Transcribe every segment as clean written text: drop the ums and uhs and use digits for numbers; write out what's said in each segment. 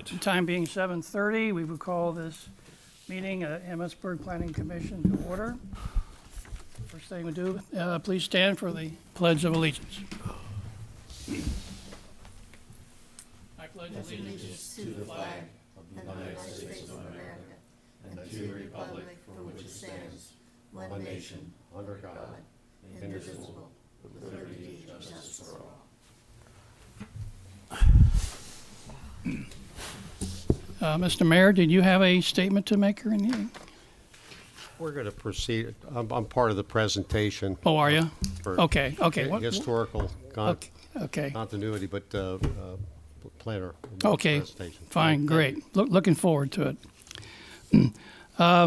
right. Time being 7:30, we will call this meeting of Emmitsburg Planning Commission to order. First thing we do, please stand for the Pledge of Allegiance. I pledge allegiance to the flag of the United States of America and to the republic for which it stands, one nation, under God, indivisible, with liberty and justice for all. Mr. Mayor, did you have a statement to make or anything? We're going to proceed. I'm part of the presentation. Oh, are you? for Okay. Historical Okay. continuity, but planner. Okay, presentation. fine, great. Looking forward to it.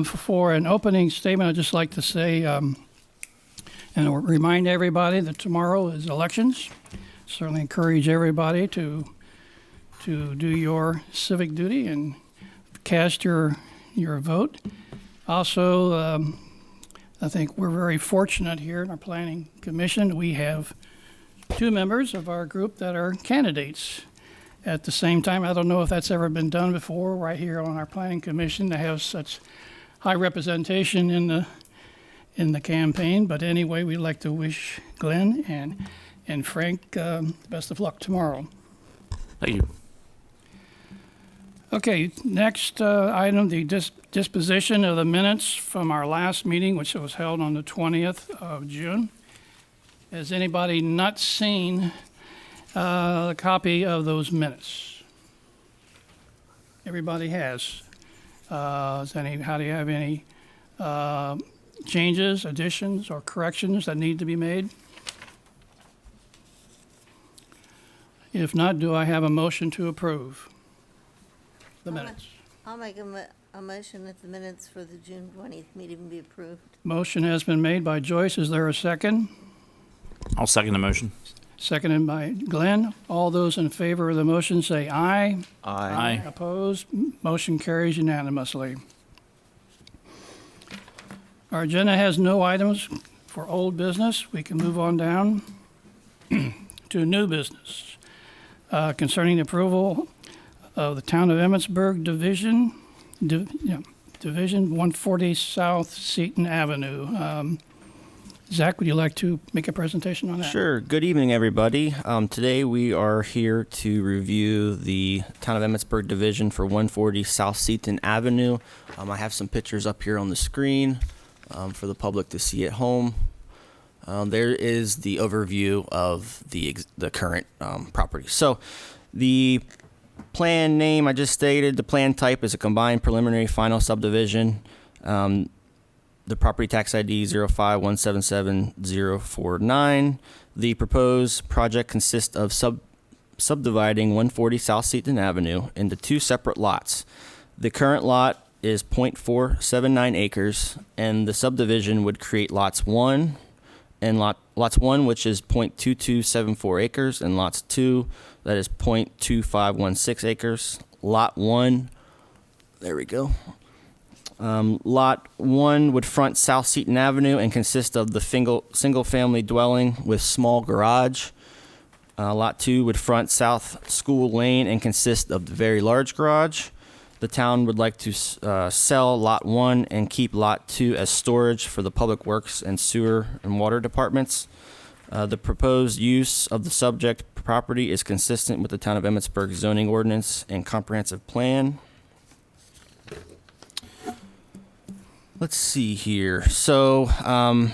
For an opening statement, I'd just like to say, and remind everybody that tomorrow is elections. Certainly encourage everybody to do your civic duty and cast your vote. Also, I think we're very fortunate here in our Planning Commission. We have 2 members of our group that are candidates. At the same time, I don't know if that's ever been done before, right here on our Planning Commission, to have such high representation in the campaign. But anyway, we'd like to wish Glenn and Frank best of luck tomorrow. Thank you. Okay, next item, the disposition of the minutes from our last meeting, which was held on the 20th of June. Has anybody not seen a copy of those minutes? Everybody has. How do you have any changes, additions, or corrections that need to be made? If not, do I have a motion to approve the minutes? I'll make a motion that the minutes for the June 20th meeting be approved. Motion has been made by Joyce. Is there a second? I'll second the motion. Seconded by Glenn. All those in favor of the motion say aye. Aye. Opposed? Motion carries unanimously. Our agenda has no items for old business. We can move on down to new business concerning the approval of the Town of Emmitsburg Division 140 South Seton Avenue. Zach, would you like to make a presentation on that? Sure. Good evening, everybody. Today we are here to review the Town of Emmitsburg Division for 140 South Seton Avenue. I have some pictures up here on the screen for the public to see at home. There is the overview of the current property. So the plan name I just stated, the plan type is a combined preliminary final subdivision. The property tax ID 05177-049. The proposed project consists of subdividing 140 South Seton Avenue into 2 separate lots. The current lot is 0.479 acres, and the subdivision would create lots 1 and lots 1, which is 0.2274 acres, and lots 2, that is 0.2516 acres. Lot 1, there we go. Lot 1 would front South Seton Avenue and consist of the single-family dwelling with small garage. Lot 2 would front South School Lane and consist of the very large garage. The town would like to sell Lot 1 and keep Lot 2 as storage for the Public Works and Sewer and Water Departments. The proposed use of the subject property is consistent with the Town of Emmitsburg zoning ordinance and comprehensive plan. Let's see here. So,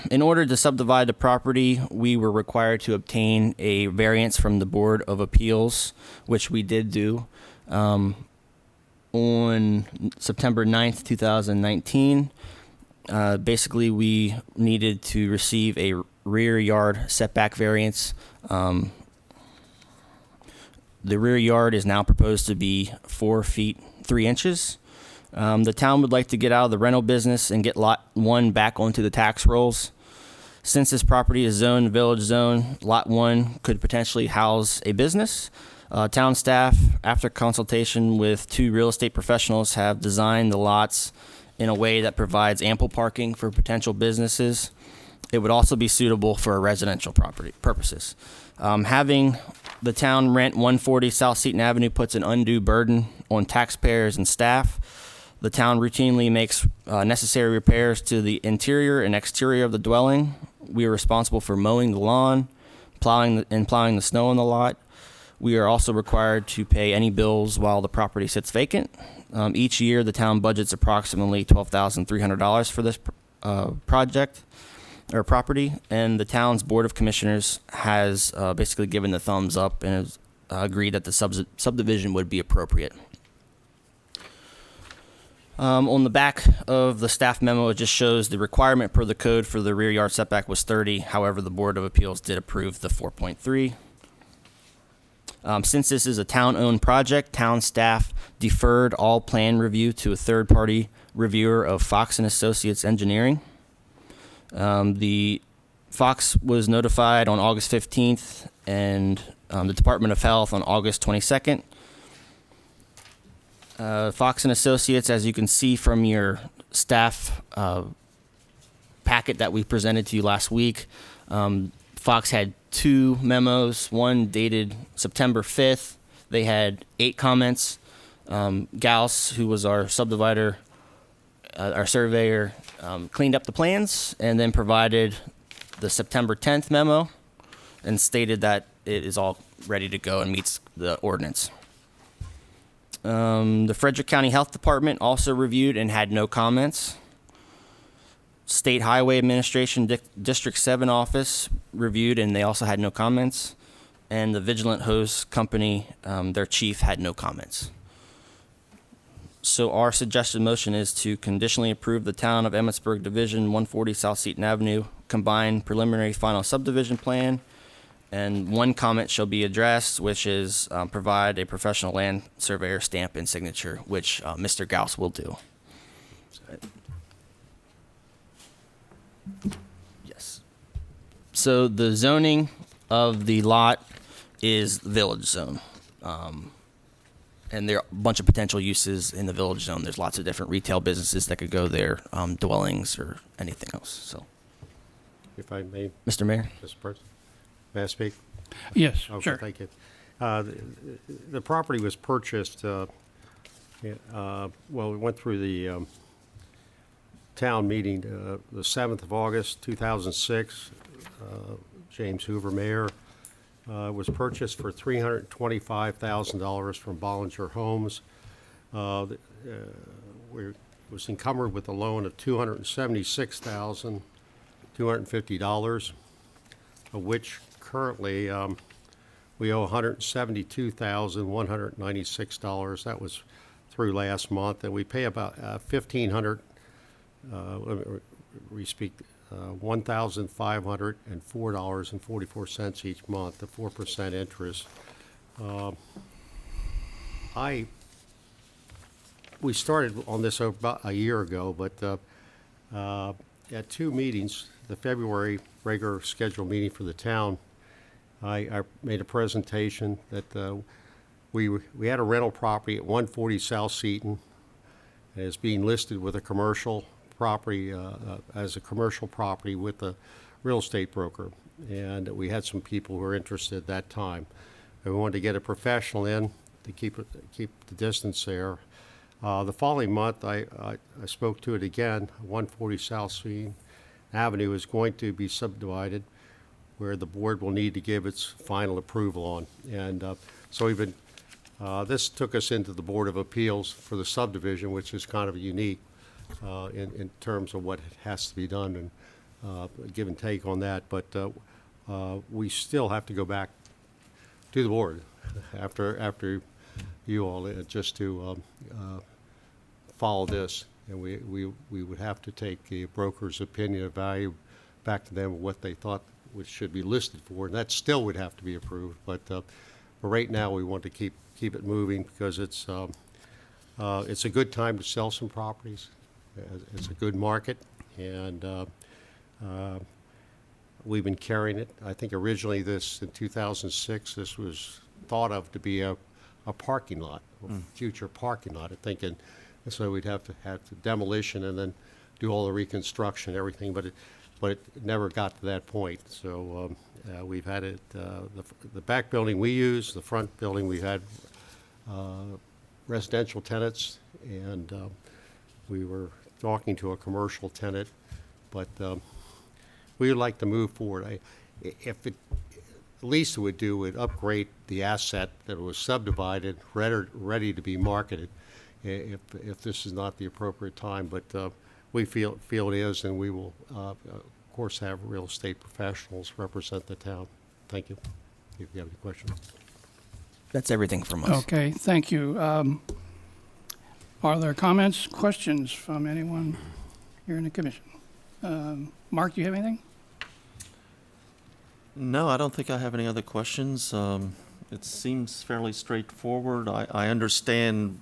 in order to subdivide the property, we were required to obtain a variance from the Board of Appeals, which we did do on September 9th, 2019. Basically, we needed to receive a rear yard setback variance. The rear yard is now proposed to be 4 feet 3 inches. The town would like to get out of the rental business and get Lot 1 back onto the tax rolls. Since this property is zoned village zone, Lot 1 could potentially house a business. Town staff, after consultation with 2 real estate professionals, have designed the lots in a way that provides ample parking for potential businesses. It would also be suitable for residential property purposes. Having the town rent 140 South Seaton Avenue puts an undue burden on taxpayers and staff. The town routinely makes necessary repairs to the interior and exterior of the dwelling. We are responsible for mowing the lawn, plowing the snow on the lot. We are also required to pay any bills while the property sits vacant. Each year, the town budgets approximately $12,300 for this project or property, and the town's Board of Commissioners has basically given the thumbs up and has agreed that the subdivision would be appropriate. On the back of the staff memo, it just shows the requirement per the code for the rear yard setback was 30. However, the Board of Appeals did approve the 4.3. Since this is a town-owned project, town staff deferred all plan review to a third-party reviewer of Fox and Associates Engineering. The Fox was notified on August 15th and the Department of Health on August 22nd. Fox and Associates, as you can see from your staff packet that we presented to you last week, Fox had 2 memos, one dated September 5th. They had 8 comments. Gauss, who was our subdivider, our surveyor, cleaned up the plans and then provided the September 10th memo and stated that it is all ready to go and meets the ordinance. The Frederick County Health Department also reviewed and had no comments. State Highway Administration District 7 office reviewed and they also had no comments. And the Vigilant Hose Company, their chief, had no comments. So our suggested motion is to conditionally approve the Town of Emmitsburg Division 140 South Seaton Avenue combined preliminary final subdivision plan. And one comment shall be addressed, which is provide a professional land surveyor stamp and signature, which Mr. Gauss will do. Yes. So the zoning of the lot is village zone. And there are a bunch of potential uses in the village zone. There's lots of different retail businesses that could go there, dwellings or anything else. So, If I may, Mr. Mayor? Mr. President, may I speak? Yes, Okay, sure. thank you. The property was purchased, well, we went through the town meeting the 7th of August, 2006. James Hoover, Mayor. Was purchased for $325,000 from Bollinger Homes. Was encumbered with a loan of $276,250, of which currently we owe $172,196. That was through last month, and we pay about $1,500. We speak. $1,504.44 each month, the 4% interest. We started on this about a year ago, but at 2 meetings, the February regular scheduled meeting for the town, I made a presentation that we had a rental property at 140 South Seaton. It is being listed with a commercial property as a commercial property with a real estate broker, and we had some people who were interested at that time. And we wanted to get a professional in to keep the distance there. The following month, I spoke to it again. 140 South Seaton Avenue is going to be subdivided, where the board will need to give its final approval on. And so we've been. This took us into the Board of Appeals for the subdivision, which is kind of unique. In terms of what has to be done and give and take on that. But we still have to go back to the board after you all just to follow this. And we would have to take the broker's opinion of value back to them, what they thought which should be listed for. And that still would have to be approved. But right now we want to keep it moving because it's a good time to sell some properties. It's a good market, and we've been carrying it. I think originally in 2006, this was thought of to be a parking lot, a future parking lot. I think, and so we'd have to have the demolition and then do all the reconstruction and everything. But but it never got to that point. So we've had it, the back building we use, the front building we had residential tenants, and we were talking to a commercial tenant, but we would like to move forward. If it, the least it would do would upgrade the asset that was subdivided, ready to be marketed, if this is not the appropriate time. But we feel it is, and we will, of course, have real estate professionals represent the town. Thank you. If you have any questions. That's everything from us. Okay, thank you. Are there comments, questions from anyone here in the commission? Mark, do you have anything? No, I don't think I have any other questions. It seems fairly straightforward. I understand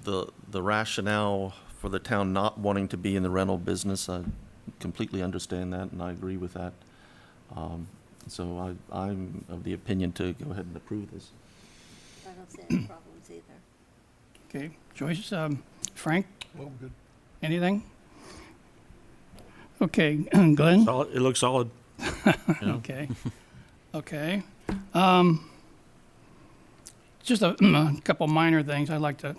the rationale for the town not wanting to be in the rental business. I completely understand that, and I agree with that. So I'm of the opinion to go ahead and approve this. I don't see any problems either. Okay, Joyce, Frank? Anything? Okay, Glenn? Solid, it looks solid. You know? Okay, okay. Just a couple minor things I'd like to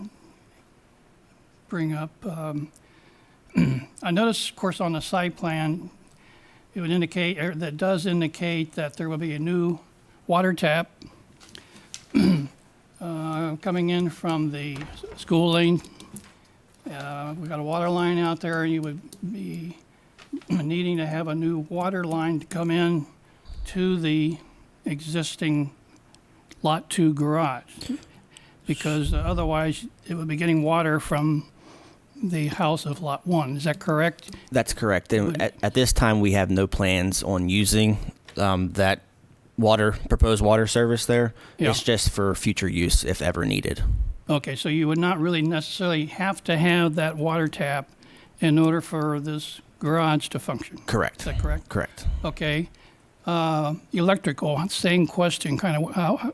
bring up. I noticed, of course, on the site plan, it would indicate, or that does indicate that there will be a new water tap coming in from the school lane. We've got a water line out there, and you would be needing to have a new water line to come in to the existing Lot 2 garage, because otherwise it would be getting water from the house of Lot 1. Is that correct? That's correct. And at this time, we have no plans on using that proposed water service there. Yeah. It's just for future use if ever needed. Okay, so you would not really necessarily have to have that water tap in order for this garage to function. Correct. Is that correct? Correct. Okay. Electrical, same question, kind of how,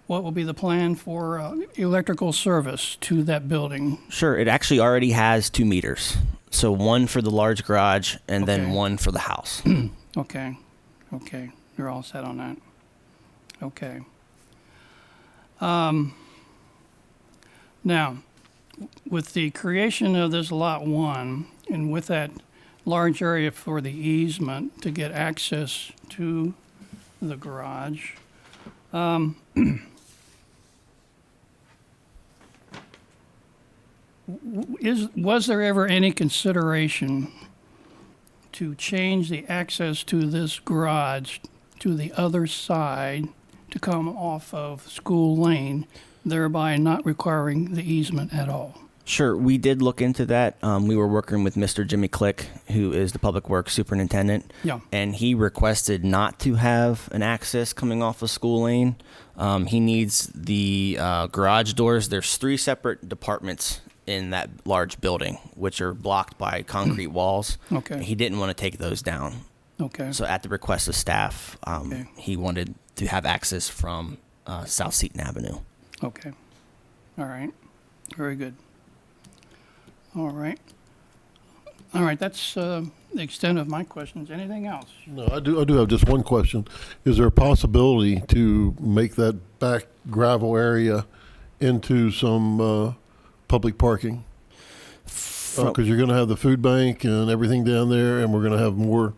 what will be the plan for electrical service to that building? Sure. It actually already has 2 meters. So one for the large garage and Okay. then one for the house. Okay, okay, you're all set on that. Okay. Now, with the creation of this Lot 1, and with that large area for the easement to get access to the garage, was there ever any consideration to change the access to this garage to the other side to come off of School Lane, thereby not requiring the easement at all? Sure. We did look into that. We were working with Mr. Jimmy Click, who is the Public Works Superintendent. Yeah. And he requested not to have an access coming off of School Lane. He needs the garage doors. There's 3 separate departments in that large building, which are blocked by concrete walls. Okay. He didn't want to take those down. Okay. So at the request of staff, Okay. he wanted to have access from South Seaton Avenue. Okay. All right. Very good. All right. All right. That's the extent of my questions. Anything else? No, I do have just one question. Is there a possibility to make that back gravel area into some public parking? Because you're going to have the food bank and everything down there, and we're going to have more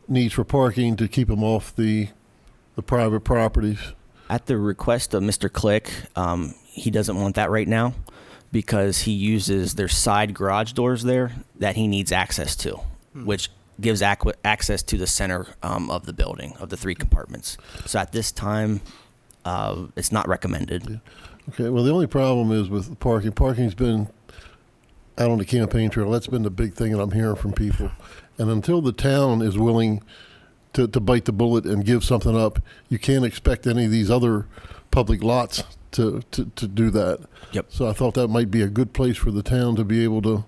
needs for parking to keep them off the private properties. At the request of Mr. Click, he doesn't want that right now because he uses their side garage doors there that he needs access to, which gives access to the center of the building, of the 3 compartments. So at this time, it's not recommended. Yeah. Okay, well, the only problem is with parking. Parking's been out on the campaign trail. That's been the big thing that I'm hearing from people. And until the town is willing to bite the bullet and give something up, you can't expect any of these other public lots to do that. Yep. So I thought that might be a good place for the town to be able to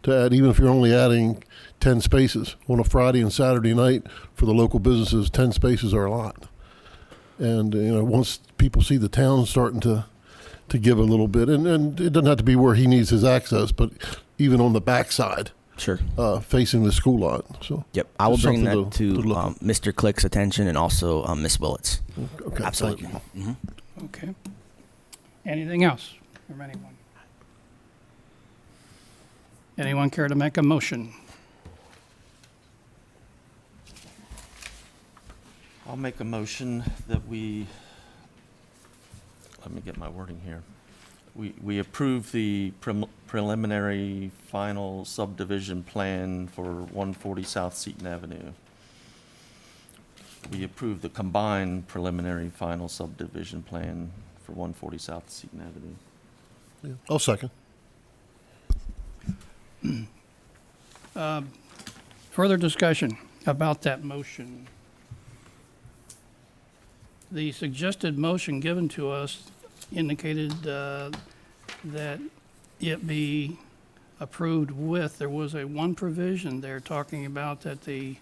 add, even if you're only adding 10 spaces. On a Friday and Saturday night for the local businesses, 10 spaces are a lot. And, once people see the town starting to give a little bit, and it doesn't have to be where he needs his access, but even on the backside, Sure. facing the school lot. So, Yep. I will Just bring something that to to look at. Mr. Click's attention and also Miss Willits. okay, Absolutely. thank you. Mhm. Okay. Anything else from anyone? Anyone care to make a motion? I'll make a motion that let me get my wording here. We approve the preliminary final subdivision plan for 140 South Seaton Avenue. We approve the combined preliminary final subdivision plan for 140 South Seaton Avenue. Yeah. I'll second. Further discussion about that motion. The suggested motion given to us indicated that it be approved with, there was one provision there talking about that the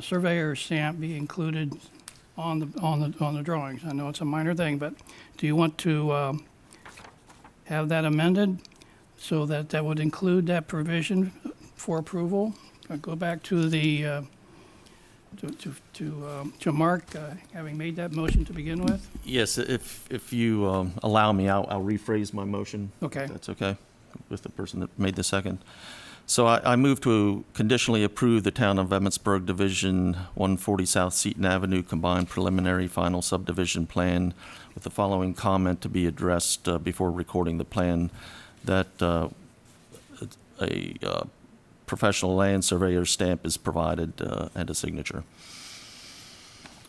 surveyor's stamp be included on the drawings. I know it's a minor thing, but do you want to have that amended so that that would include that provision for approval? I'll go back to the to Mark, having made that motion to begin with. Yes, if you allow me, I'll rephrase my motion. Okay. If that's okay, with the person that made the second. So I move to conditionally approve the Town of Emmitsburg Division 140 South Seaton Avenue Combined Preliminary Final Subdivision Plan with the following comment to be addressed before recording the plan, that a professional land surveyor's stamp is provided and a signature.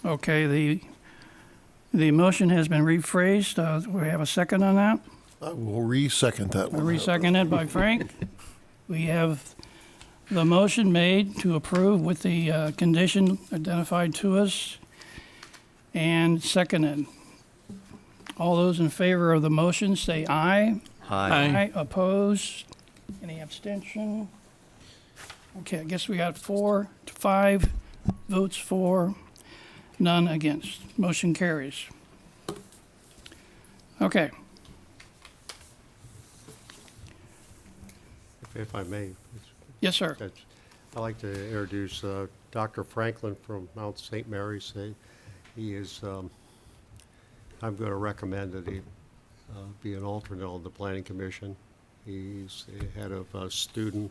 Okay, the motion has been rephrased. We have a second on that. I will re-second that one. Reseconded by Frank. We have the motion made to approve with the condition identified to us and seconded. All those in favor of the motion say aye. Aye. Opposed? Any abstention? Okay, I guess we got 4 to 5 votes for, none against. Motion carries. Okay. If I may, Yes, sir. I'd like to introduce Dr. Franklin from Mount St. Mary's. He is, I'm going to recommend that he be an alternate on the Planning Commission. He's the head of student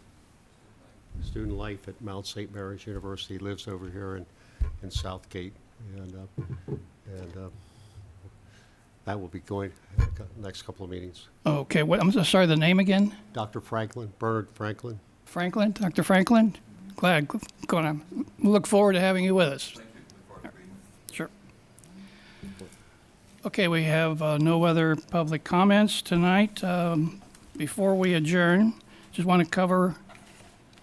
life at Mount St. Mary's University. He lives over here in Southgate, and that will be going next couple of meetings. Okay, I'm so sorry, the name again? Dr. Franklin, Bernard Franklin. Franklin, Dr. Franklin? Glad, gonna look forward to having you with us. Sure. Okay, we have no other public comments tonight. Before we adjourn, just want to cover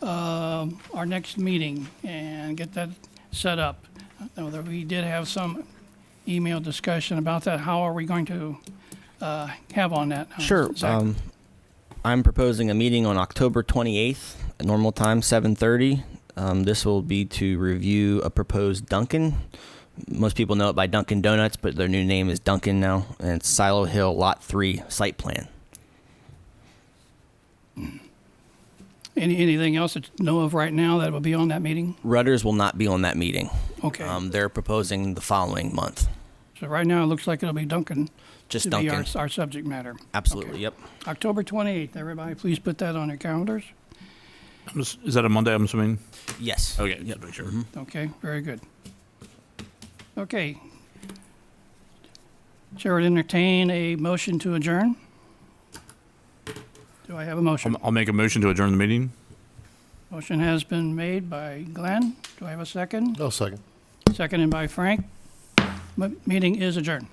our next meeting and get that set up. I know that we did have some email discussion about that. How are we going to have on that? Sure. Zach? I'm proposing a meeting on October 28th, at normal time, 7:30. This will be to review a proposed Dunkin'. Most people know it by Dunkin' Donuts, but their new name is Dunkin' now, and it's Silo Hill Lot 3 site plan. Anything else that you know of right now that will be on that meeting? Rudders will not be on that meeting. Okay. They're proposing the following month. So right now, it looks like it'll be Duncan Just to be Dunkin'. our subject matter. Absolutely, Okay. yep. October 28th, everybody, please put that on your calendars. Is that a Monday, I'm assuming? Yes. Okay, yeah, make sure. Okay, very good. Okay. Chair would entertain a motion to adjourn. Do I have a motion? I'll make a motion to adjourn the meeting. Motion has been made by Glenn. Do I have a second? I'll second. Seconded by Frank. Meeting is adjourned.